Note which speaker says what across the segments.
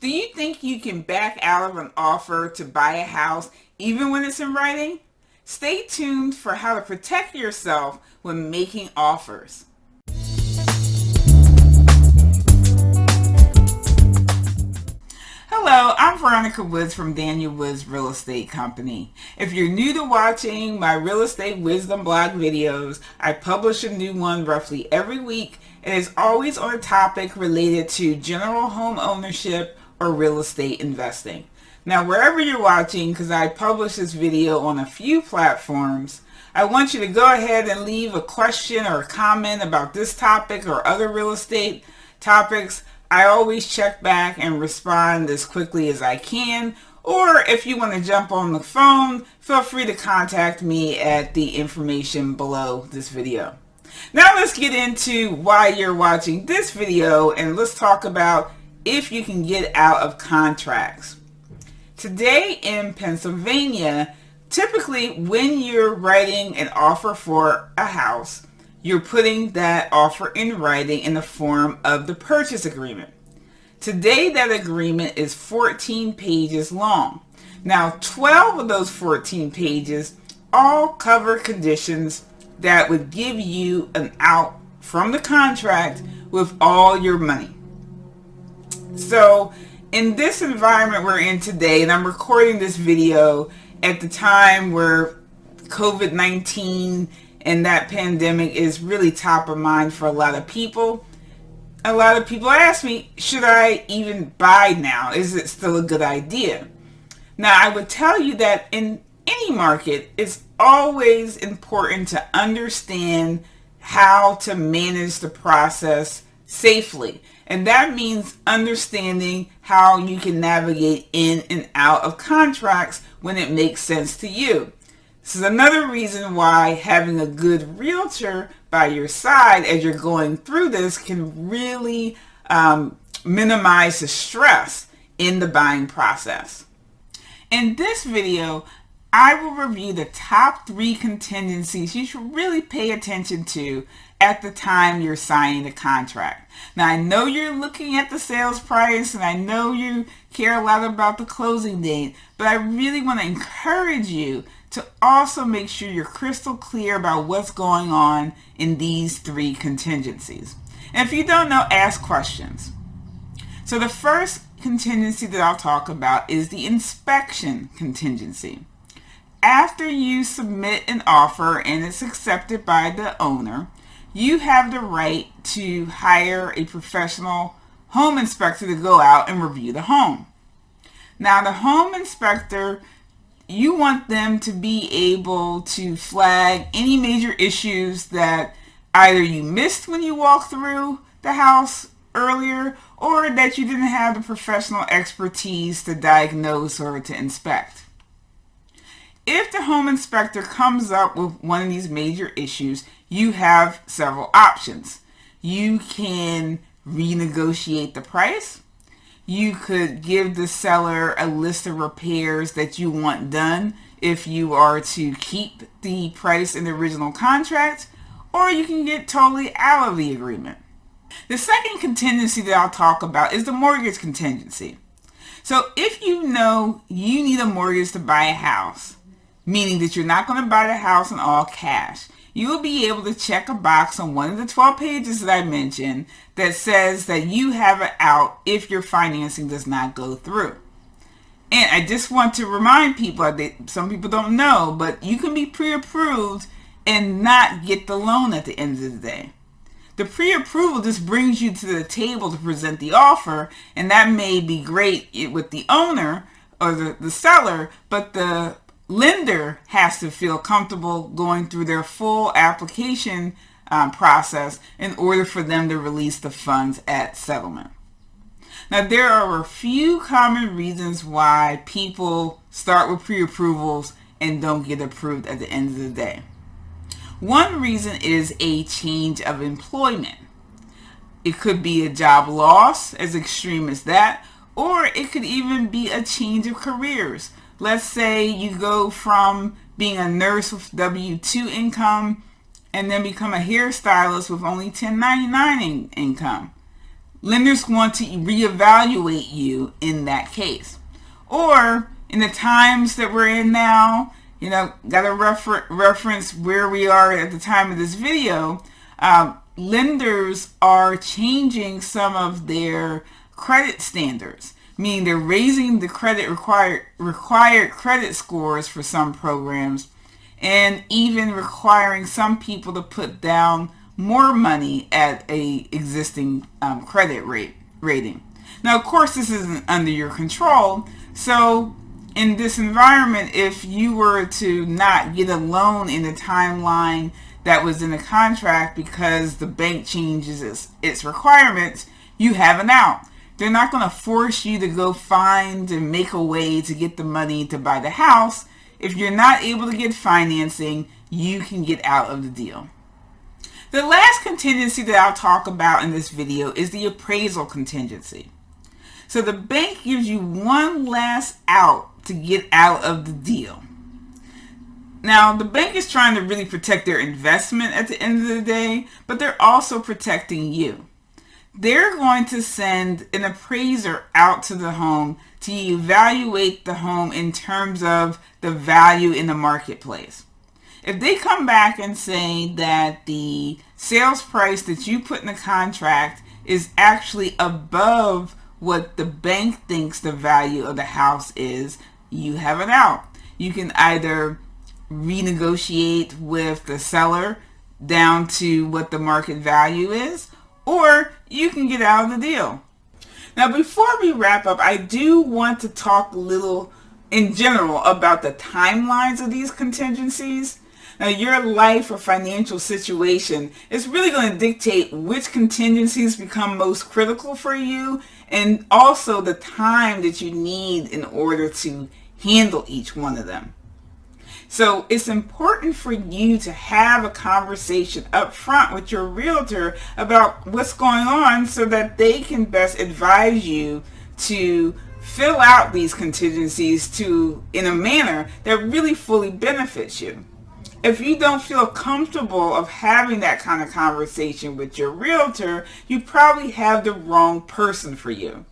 Speaker 1: Do you think you can back out of an offer to buy a house even when it's in writing? Stay tuned for how to protect yourself when making offers. Hello, I'm Veronica Woods from Daniel Woods Real Estate Company. If you're new to watching my Real Estate Wisdom blog videos, I publish a new one roughly every week and is always on a topic related to general home ownership or real estate investing. Now, wherever you're watching, because I publish this video on a few platforms, I want you to go ahead and leave a question or a comment about this topic or other real estate topics. I always check back and respond as quickly as I can. Or if you want to jump on the phone, feel free to contact me at the information below this video. Now let's get into why you're watching this video, and let's talk about if you can get out of contracts. Today in Pennsylvania, typically when you're writing an offer for a house, you're putting that offer in writing in the form of the purchase agreement. Today, that agreement is 14 pages long. Now, 12 of those 14 pages all cover conditions that would give you an out from the contract with all your money. So, in this environment we're in today, and I'm recording this video at the time where COVID-19 and that pandemic is really top of mind for a lot of people. A lot of people ask me, should I even buy now? Is it still a good idea? Now, I would tell you that in any market, it's always important to understand how to manage the process safely. And that means understanding how you can navigate in and out of contracts when it makes sense to you. This is another reason why having a good realtor by your side as you're going through this can really minimize the stress in the buying process. In this video, I will review the top 3 contingencies you should really pay attention to at the time you're signing the contract. Now, I know you're looking at the sales price and I know you care a lot about the closing date, but I really want to encourage you to also make sure you're crystal clear about what's going on in these 3 contingencies. And if you don't know, ask questions. So the first contingency that I'll talk about is the inspection contingency. After you submit an offer and it's accepted by the owner, you have the right to hire a professional home inspector to go out and review the home. Now, the home inspector, you want them to be able to flag any major issues that either you missed when you walked through the house earlier or that you didn't have the professional expertise to diagnose or to inspect. If the home inspector comes up with one of these major issues, you have several options. You can renegotiate the price. You could give the seller a list of repairs that you want done if you are to keep the price in the original contract, or you can get totally out of the agreement. The second contingency that I'll talk about is the mortgage contingency. So if you know you need a mortgage to buy a house, meaning that you're not going to buy the house in all cash, you will be able to check a box on one of the 12 pages that I mentioned that says that you have an out if your financing does not go through. And I just want to remind people that some people don't know, but you can be pre-approved and not get the loan at the end of the day. The pre-approval just brings you to the table to present the offer, and that may be great with the owner or the seller, but the lender has to feel comfortable going through their full application process in order for them to release the funds at settlement. Now, there are a few common reasons why people start with pre-approvals and don't get approved at the end of the day. One reason is a change of employment. It could be a job loss, as extreme as that, or it could even be a change of careers. Let's say you go from being a nurse with W-2 income and then become a hairstylist with only 1099 income. lenders want to reevaluate you in that case. Or in the times that we're in now, got to reference where we are at the time of this video. Lenders are changing some of their credit standards, meaning they're raising the required credit scores for some programs, and even requiring some people to put down more money at a existing credit rating. Now, of course, this isn't under your control. So in this environment, if you were to not get a loan in the timeline that was in the contract because the bank changes its requirements, you have an out. They're not going to force you to go find and make a way to get the money to buy the house. If you're not able to get financing, you can get out of the deal. The last contingency that I'll talk about in this video is the appraisal contingency. So the bank gives you one last out to get out of the deal. Now, the bank is trying to really protect their investment at the end of the day, but they're also protecting you. They're going to send an appraiser out to the home to evaluate the home in terms of the value in the marketplace. If they come back and say that the sales price that you put in the contract is actually above what the bank thinks the value of the house is, you have it out. You can either renegotiate with the seller down to what the market value is, or you can get out of the deal. Now, before we wrap up, I do want to talk a little in general about the timelines of these contingencies. Now, your life or financial situation is really going to dictate which contingencies become most critical for you, and also the time that you need in order to handle each one of them. So it's important for you to have a conversation up front with your realtor about what's going on so that they can best advise you to fill out these contingencies in a manner that really fully benefits you. If you don't feel comfortable of having that kind of conversation with your realtor, you probably have the wrong person for you.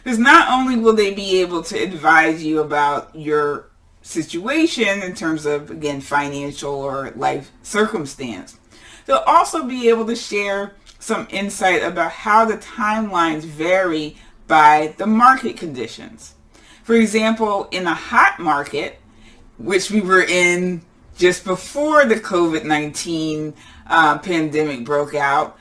Speaker 1: Because not only will they be able to advise you about your situation in terms of, again, financial or life circumstance, they'll also be able to share some insight about how the timelines vary by the market conditions. For example, in a hot market, which we were in just before the COVID-19 pandemic broke out,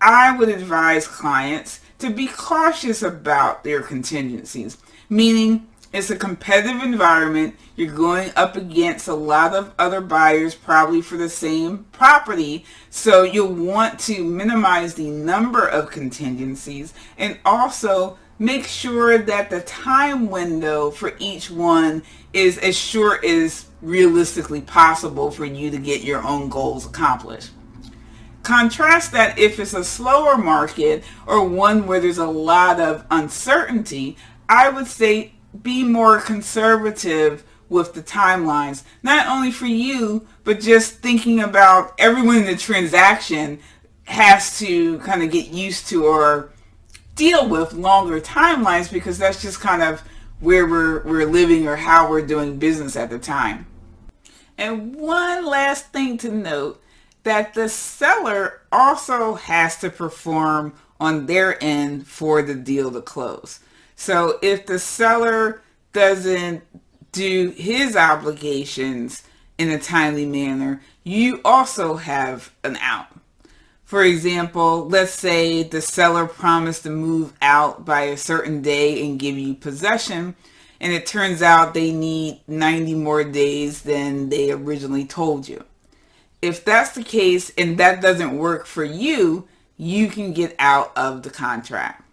Speaker 1: I would advise clients to be cautious about their contingencies, meaning it's a competitive environment. You're going up against a lot of other buyers, probably for the same property. So you'll want to minimize the number of contingencies and also make sure that the time window for each one is as short as realistically possible for you to get your own goals accomplished. Contrast that if it's a slower market or one where there's a lot of uncertainty, I would say be more conservative with the timelines, not only for you, but just thinking about everyone in the transaction has to kind of get used to or deal with longer timelines, because that's just kind of where we're living or how we're doing business at the time. And one last thing to note, that the seller also has to perform on their end for the deal to close. So if the seller doesn't do his obligations in a timely manner, you also have an out. For example, let's say the seller promised to move out by a certain day and give you possession, and it turns out they need 90 more days than they originally told you. If that's the case and that doesn't work for you, you can get out of the contract.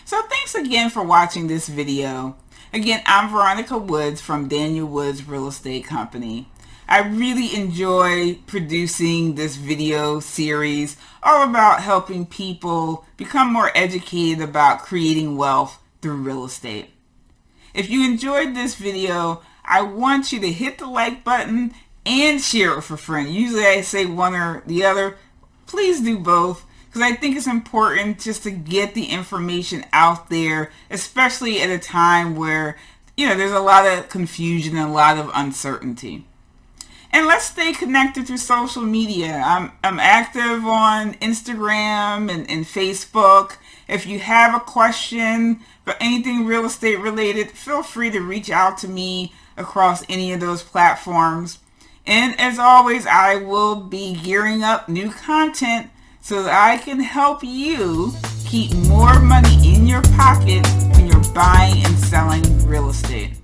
Speaker 1: So thanks again for watching this video. Again, I'm Veronica Woods from Daniel Woods Real Estate Company. I really enjoy producing this video series all about helping people become more educated about creating wealth through real estate. If you enjoyed this video, I want you to hit the like button and share it with a friend. Usually I say one or the other. Please do both because I think it's important just to get the information out there, especially at a time where, there's a lot of confusion and a lot of uncertainty. And let's stay connected through social media. I'm active on Instagram and Facebook. If you have a question for anything real estate related, feel free to reach out to me across any of those platforms. And as always, I will be gearing up new content so that I can help you keep more money in your pocket when you're buying and selling real estate.